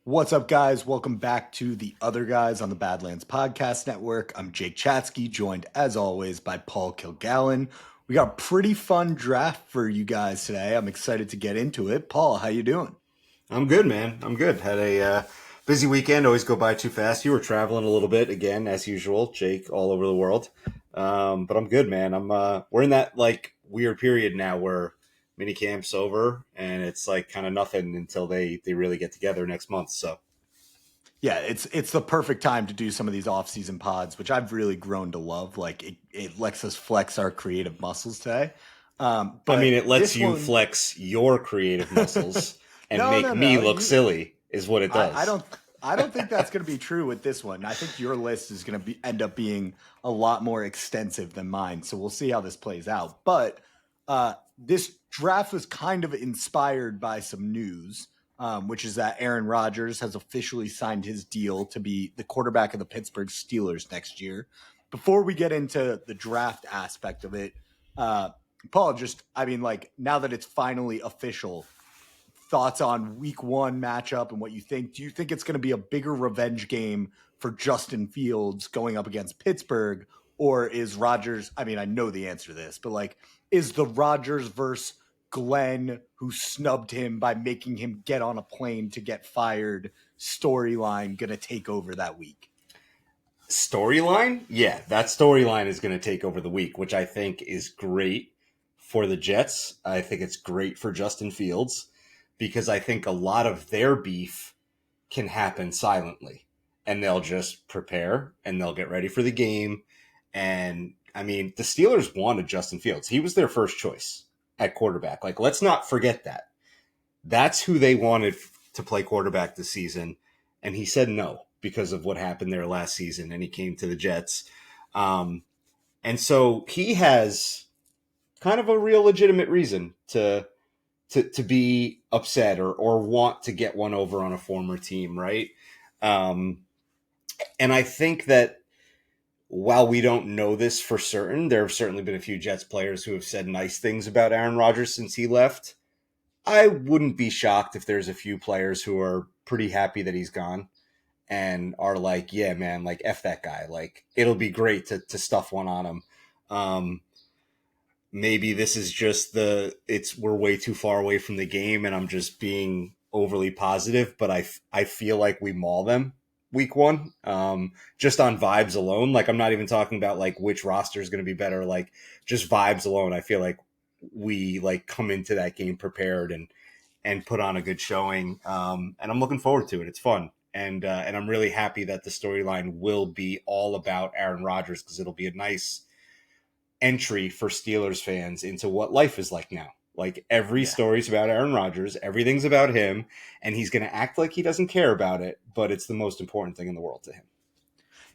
What's up, guys? Welcome back to the Other Guys on the Badlands Podcast Network. I'm Jake Chatsky, joined as always by Paul Kilgallen. We got a pretty fun draft for you guys today. I'm excited to get into it. Paul, how you doing? I'm good, man. I'm good. Had a busy weekend. Always go by too fast. You were traveling a little bit again, as usual. Jake, all over the world. But I'm good, man. We're in that like weird period now where mini camp's over and it's like kind of nothing until they really get together next month. So Yeah, it's the perfect time to do some of these off-season pods, which I've really grown to love. Like it lets us flex our creative muscles today. I mean, But it lets this you one, flex your creative muscles and no, make no, me no. look You silly, is what it I does. don't I don't think that's going to be true with this one. I think your list is going to be end up being a lot more extensive than mine. So we'll see how this plays out. But this draft was kind of inspired by some news, which is that Aaron Rodgers has officially signed his deal to be the quarterback of the Pittsburgh Steelers next year. Before we get into the draft aspect of it, uh, Paul, like now that it's finally official, thoughts on week one matchup and what you think. Do you think it's going to be a bigger revenge game for Justin Fields going up against Pittsburgh? Or is Rodgers, I mean, I know the answer to this, but like, is the Rodgers versus Glenn who snubbed him by making him get on a plane to get fired storyline going to take over that week? Storyline? Yeah, that storyline is going to take over the week, which I think is great for the Jets. I think it's great for Justin Fields because I think a lot of their beef can happen silently and they'll just prepare and they'll get ready for the game. And I mean, the Steelers wanted Justin Fields. He was their first choice at quarterback. Like, let's not forget that. That's who they wanted to play quarterback this season. And he said no because of what happened there last season. And he came to the Jets. Um, and so he has kind of a real legitimate reason to be upset or want to get one over on a former team, right? Um, and I think that while we don't know this for certain, there have certainly been a few Jets players who have said nice things about Aaron Rodgers since he left. I wouldn't be shocked if there's a few players who are pretty happy that he's gone and are like, yeah, man, like F that guy. Like it'll be great to stuff one on him. Um, Maybe this is just we're way too far away from the game and I'm just being overly positive, but I feel like we maul them week one, just on vibes alone. Like I'm not even talking about like which roster is going to be better, like just vibes alone. I feel like we like come into that game prepared and put on a good showing. And I'm looking forward to it. It's fun. And I'm really happy that the storyline will be all about Aaron Rodgers because it'll be a nice entry for Steelers fans into what life is like now. Like every Yeah. story's about Aaron Rodgers, everything's about him, and he's going to act like he doesn't care about it, but it's the most important thing in the world to him.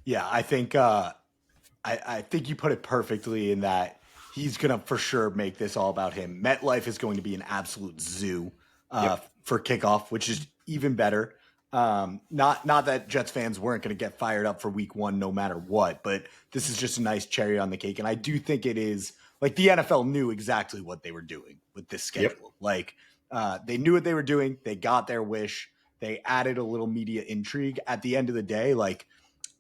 Yeah, I think you put it perfectly in that he's going to for sure make this all about him. MetLife is going to be an absolute zoo Yep. for kickoff, which is even better. Not that Jets fans weren't going to get fired up for week one no matter what, but this is just a nice cherry on the cake. And I do think it is like the NFL knew exactly what they were doing with this Yep. schedule. Like they knew what they were doing. They got their wish. They added a little media intrigue. At the end of the day, like,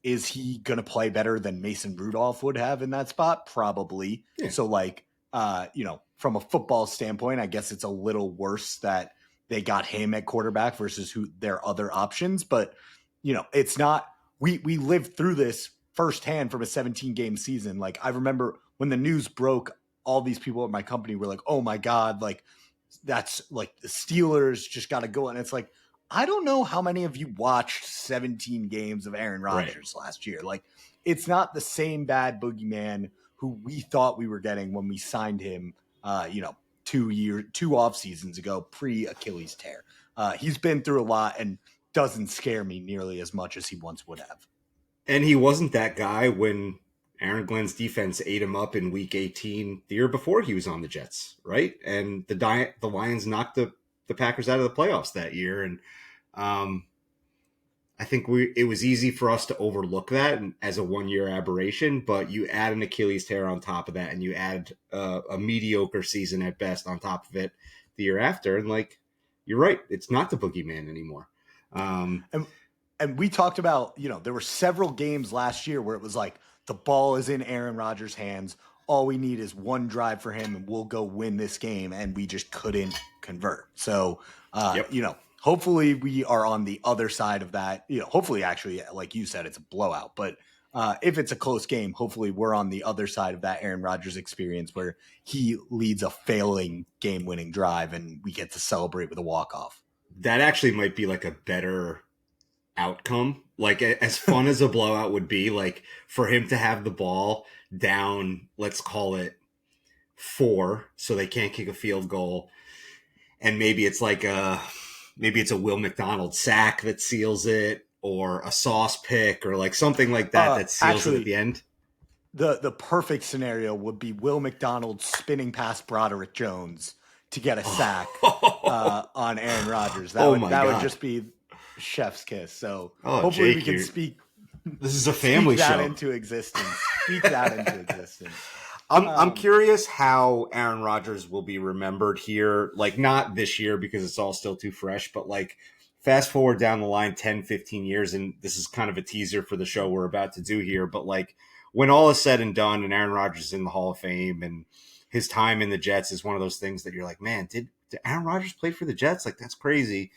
is he going to play better than Mason Rudolph would have in that spot? Probably. Yeah. So like, from a football standpoint, I guess it's a little worse that they got him at quarterback versus who their other options. But, it's not, we lived through this firsthand from a 17 game season. Like I remember when the news broke, all these people at my company were like, oh my God, like that's like the Steelers just got to go. And it's like, I don't know how many of you watched 17 games of Aaron Right. Rodgers last year. Like, it's not the same bad boogeyman who we thought we were getting when we signed him, 2 off seasons ago, pre Achilles tear. He's been through a lot and doesn't scare me nearly as much as he once would have. And he wasn't that guy when Aaron Glenn's defense ate him up in week 18 the year before he was on the Jets, right? And the Lions knocked the Packers out of the playoffs that year. And um, I think it was easy for us to overlook that as a 1 year aberration, but you add an Achilles tear on top of that, and you add a mediocre season at best on top of it the year after, and like you're right, it's not the boogeyman anymore. And and we talked about, there were several games last year where it was like the ball is in Aaron Rodgers' hands. All we need is one drive for him, and we'll go win this game. And we just couldn't convert. So, Yep. hopefully we are on the other side of that. Hopefully, actually, like you said, it's a blowout. But if it's a close game, hopefully we're on the other side of that Aaron Rodgers experience where he leads a failing game-winning drive, and we get to celebrate with a walk-off. That actually might be like a better outcome. Like as fun as a blowout would be, like for him to have the ball down, let's call it 4, so they can't kick a field goal, and maybe it's a Will McDonald sack that seals it, or a Sauce pick, or like something like that seals it at the end. The perfect scenario would be Will McDonald spinning past Broderick Jones to get a sack on Aaron Rodgers. That would just be chef's kiss. So hopefully Jake, we can speak. This is a family speak that show. into existence. Speak that into existence. I'm curious how Aaron Rodgers will be remembered here. Like, not this year because it's all still too fresh, but like fast forward down the line 10, 15 years, and this is kind of a teaser for the show we're about to do here, but like when all is said and done and Aaron Rodgers is in the Hall of Fame and his time in the Jets is one of those things that you're like, man, did Aaron Rodgers play for the Jets? Like, that's crazy.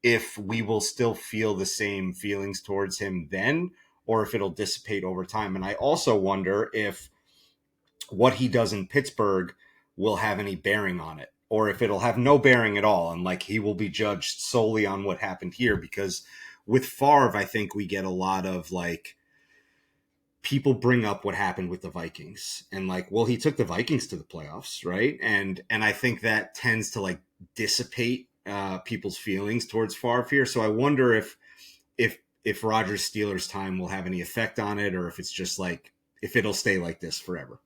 If we will still feel the same feelings towards him then, or if it'll dissipate over time. And I also wonder if what he does in Pittsburgh will have any bearing on it, or if it'll have no bearing at all. And like, he will be judged solely on what happened here, because with Favre, I think we get a lot of like, people bring up what happened with the Vikings and like, well, he took the Vikings to the playoffs. Right. And I think that tends to like dissipate people's feelings towards Favre here. So I wonder if Rodgers Steelers time will have any effect on it, or if it's just like, if it'll stay like this forever.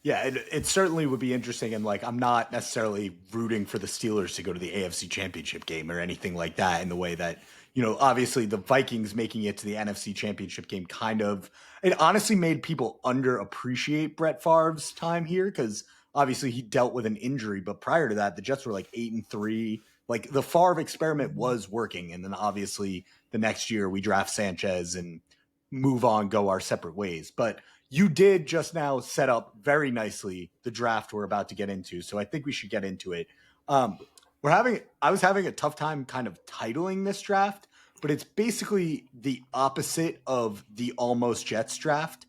Yeah, it certainly would be interesting. And like, I'm not necessarily rooting for the Steelers to go to the AFC Championship game or anything like that in the way that, obviously the Vikings making it to the NFC Championship game it honestly made people underappreciate Brett Favre's time here, because obviously he dealt with an injury. But prior to that, the Jets were like 8-3. Like, the Favre experiment was working. And then obviously the next year we draft Sanchez and move on, go our separate ways. But you did just now set up very nicely the draft we're about to get into, so I think we should get into it. I was having a tough time kind of titling this draft, but it's basically the opposite of the Almost Jets draft,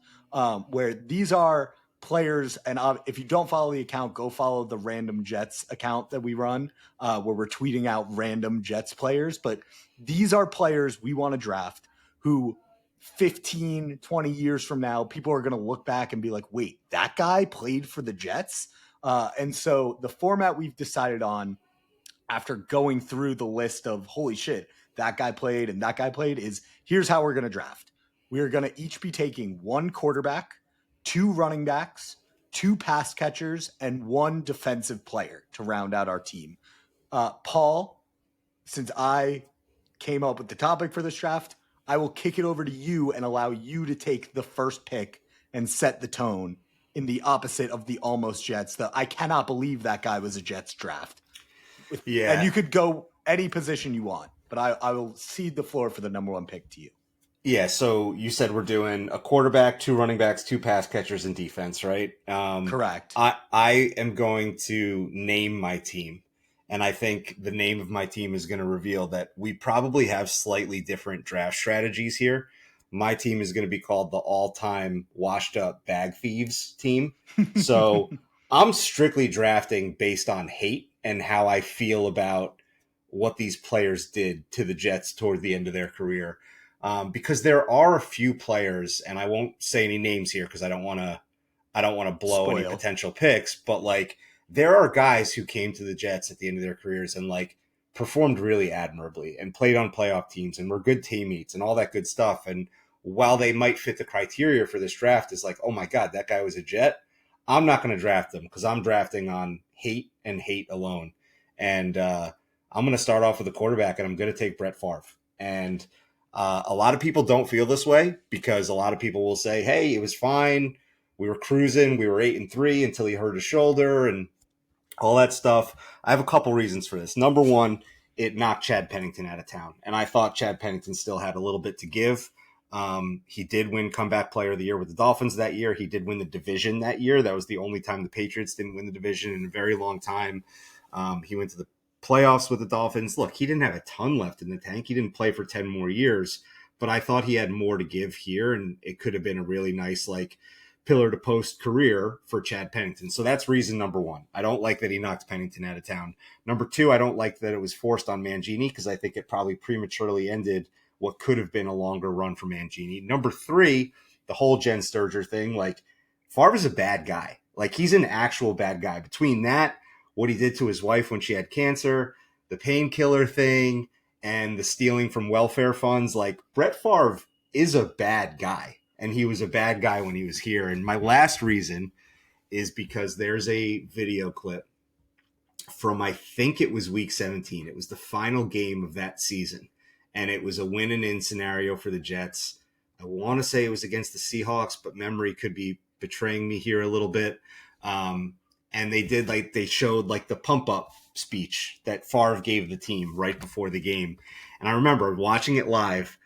where these are players, and if you don't follow the account, go follow the Random Jets account that we run, where we're tweeting out random Jets players. But these are players we want to draft who 15, 20 years from now, people are going to look back and be like, wait, that guy played for the Jets? And so the format we've decided on, after going through the list of, holy shit, that guy played and that guy played, is here's how we're going to draft. We are going to each be taking one quarterback, 2 running backs, 2 pass catchers, and 1 defensive player to round out our team. Paul, since I came up with the topic for this draft, I will kick it over to you and allow you to take the first pick and set the tone in the opposite of the Almost Jets. I cannot believe that guy was a Jets draft. Yeah. And you could go any position you want, but I will cede the floor for the number 1 pick to you. Yeah, so you said we're doing a quarterback, 2 running backs, 2 pass catchers, and defense, right? Correct. I am going to name my team, and I think the name of my team is going to reveal that we probably have slightly different draft strategies here. My team is going to be called the all-time washed-up bag thieves team. So I'm strictly drafting based on hate and how I feel about what these players did to the Jets toward the end of their career. Because there are a few players, and I won't say any names here because I don't want to blow any potential picks, but like, there are guys who came to the Jets at the end of their careers and like performed really admirably and played on playoff teams and were good teammates and all that good stuff. And while they might fit the criteria for this draft, is like, oh my God, that guy was a Jet, I'm not going to draft them because I'm drafting on hate and hate alone. And I'm going to start off with a quarterback, and I'm going to take Brett Favre. And a lot of people don't feel this way because a lot of people will say, hey, it was fine. We were cruising. We were 8-3 until he hurt his shoulder and all that stuff. I have a couple reasons for this. Number one, it knocked Chad Pennington out of town. And I thought Chad Pennington still had a little bit to give. He did win comeback player of the year with the Dolphins that year. He did win the division that year. That was the only time the Patriots didn't win the division in a very long time. He went to the playoffs with the Dolphins. Look, he didn't have a ton left in the tank. He didn't play for 10 more years, but I thought he had more to give here, and it could have been a really nice, like, pillar to post career for Chad Pennington. So that's reason number one. I don't like that he knocked Pennington out of town. Number two, I don't like that it was forced on Mangini, because I think it probably prematurely ended what could have been a longer run for Mangini. Number three, the whole Jen Sturger thing, like, Favre's a bad guy. Like, he's an actual bad guy. Between that, what he did to his wife when she had cancer, the painkiller thing, and the stealing from welfare funds, like, Brett Favre is a bad guy. And he was a bad guy when he was here. And my last reason is because there's a video clip from, I think it was week 17. It was the final game of that season. And it was a win and in scenario for the Jets. I want to say it was against the Seahawks, but memory could be betraying me here a little bit. And they showed like the pump up speech that Favre gave the team right before the game. And I remember watching it live,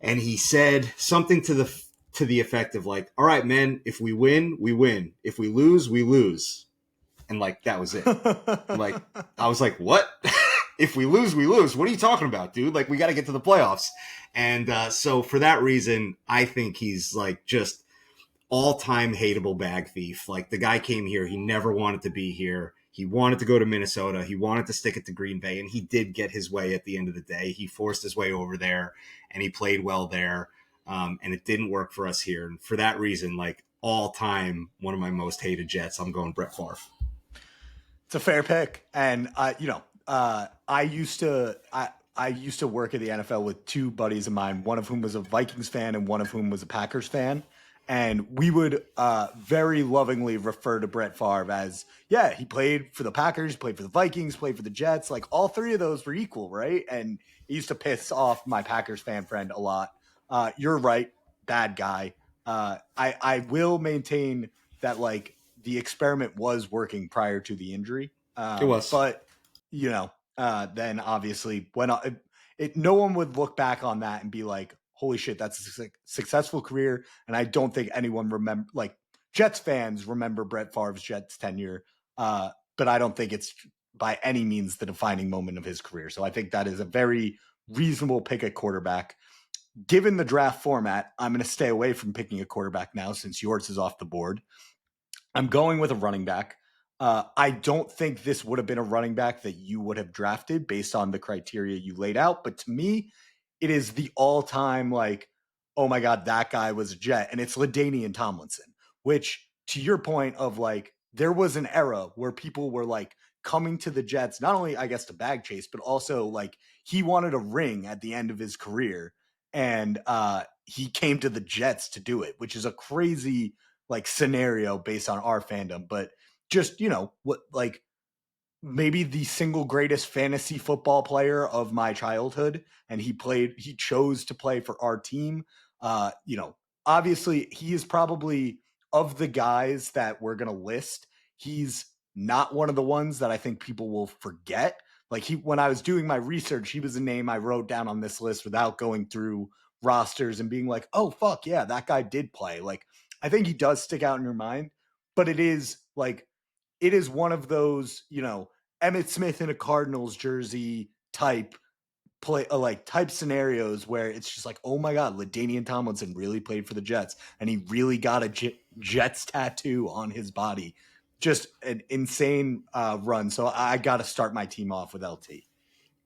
and he said something to the effect of like, all right, man, if we win, we win. If we lose, we lose. And like, that was it. Like, I was like, what? If we lose, we lose. What are you talking about, dude? Like, we got to get to the playoffs. And so for that reason, I think he's like just all-time hateable bag thief. Like, the guy came here. He never wanted to be here. He wanted to go to Minnesota. He wanted to stick it to Green Bay, and he did get his way at the end of the day. He forced his way over there, and he played well there, and it didn't work for us here. And for that reason, like, all-time, one of my most hated Jets, I'm going Brett Favre. It's a fair pick. And, I used to work at the NFL with two buddies of mine, one of whom was a Vikings fan and one of whom was a Packers fan. And we would very lovingly refer to Brett Favre as, yeah, he played for the Packers, played for the Vikings, played for the Jets. Like, all three of those were equal, right? And it used to piss off my Packers fan friend a lot. You're right, bad guy. I will maintain that, like, the experiment was working prior to the injury. It was. But, then obviously when no one would look back on that and be like, holy shit, that's a successful career. And I don't think anyone Jets fans remember Brett Favre's Jets tenure. But I don't think it's by any means the defining moment of his career. So I think that is a very reasonable pick at quarterback. Given the draft format, I'm going to stay away from picking a quarterback now since yours is off the board. I'm going with a running back. I don't think this would have been a running back that you would have drafted based on the criteria you laid out. But to me, it is the all-time, like, oh my God, that guy was a Jet. And it's LaDainian Tomlinson, which, to your point of, like, there was an era where people were, like, coming to the Jets, not only, I guess, to bag chase, but also, like, he wanted a ring at the end of his career. And he came to the Jets to do it, which is a crazy, like, scenario based on our fandom. But just, what, like, maybe the single greatest fantasy football player of my childhood. And he chose to play for our team. Obviously he is probably, of the guys that we're going to list, he's not one of the ones that I think people will forget. Like, when I was doing my research, he was a name I wrote down on this list without going through rosters and being like, oh fuck yeah, that guy did play. Like, I think he does stick out in your mind, but it is one of those, Emmitt Smith in a Cardinals jersey type type scenarios where it's just like, oh my God, LaDainian Tomlinson really played for the Jets and he really got a Jets tattoo on his body. Just an insane run. So I got to start my team off with LT.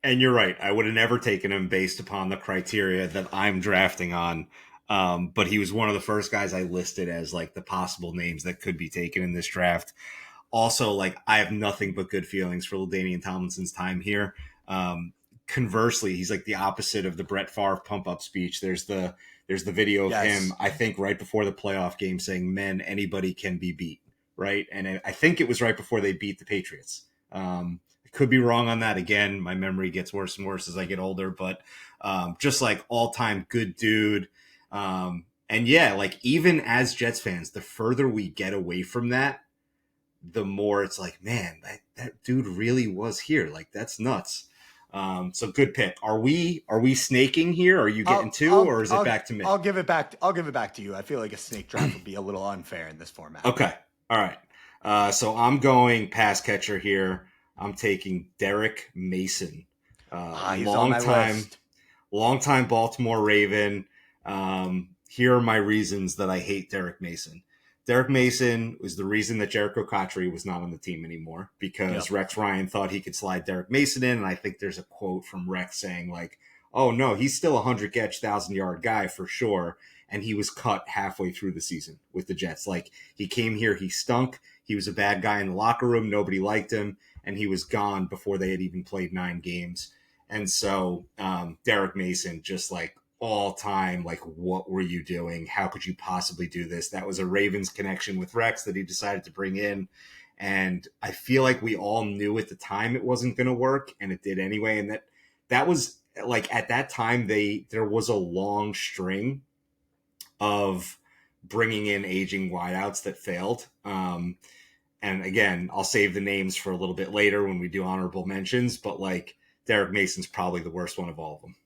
And you're right. I would have never taken him based upon the criteria that I'm drafting on. But he was one of the first guys I listed as, like, the possible names that could be taken in this draft. Also, like, I have nothing but good feelings for LaDainian Tomlinson's time here. Conversely, he's like the opposite of the Brett Favre pump-up speech. There's the video of him, I think, right before the playoff game saying, "Men, anybody can be beat," right? And I think it was right before they beat the Patriots. I could be wrong on that. Again, my memory gets worse and worse as I get older, but just like all-time good dude. And yeah, like, even as Jets fans, the further we get away from that, the more it's like, man, that dude really was here. Like, that's nuts. So good pick. Are we snaking here? Are you getting two, or is it back to me? I'll give it back. I'll give it back to you. I feel like a snake draft would be a little unfair in this format. Okay. All right. So I'm going pass catcher here. I'm taking Derek Mason. He's on my list. Long-time Baltimore Raven. Here are my reasons that I hate Derek Mason. Derek Mason was the reason that Jericho Cotchery was not on the team anymore because Rex Ryan thought he could slide Derek Mason in. And I think there's a quote from Rex saying like, oh no, he's still a 100-catch, 1,000-yard guy for sure. And he was cut halfway through the season with the Jets. Like he came here, he stunk. He was a bad guy in the locker room. Nobody liked him. And he was gone before they had even played 9 games. And so Derek Mason just like, all time, like, what were you doing? How could you possibly do this? That was a Ravens connection with Rex that he decided to bring in. And I feel like we all knew at the time it wasn't going to work, and it did anyway. And that was like at that time, there was a long string of bringing in aging wideouts that failed. And again, I'll save the names for a little bit later when we do honorable mentions, but like Derek Mason's probably the worst one of all of them.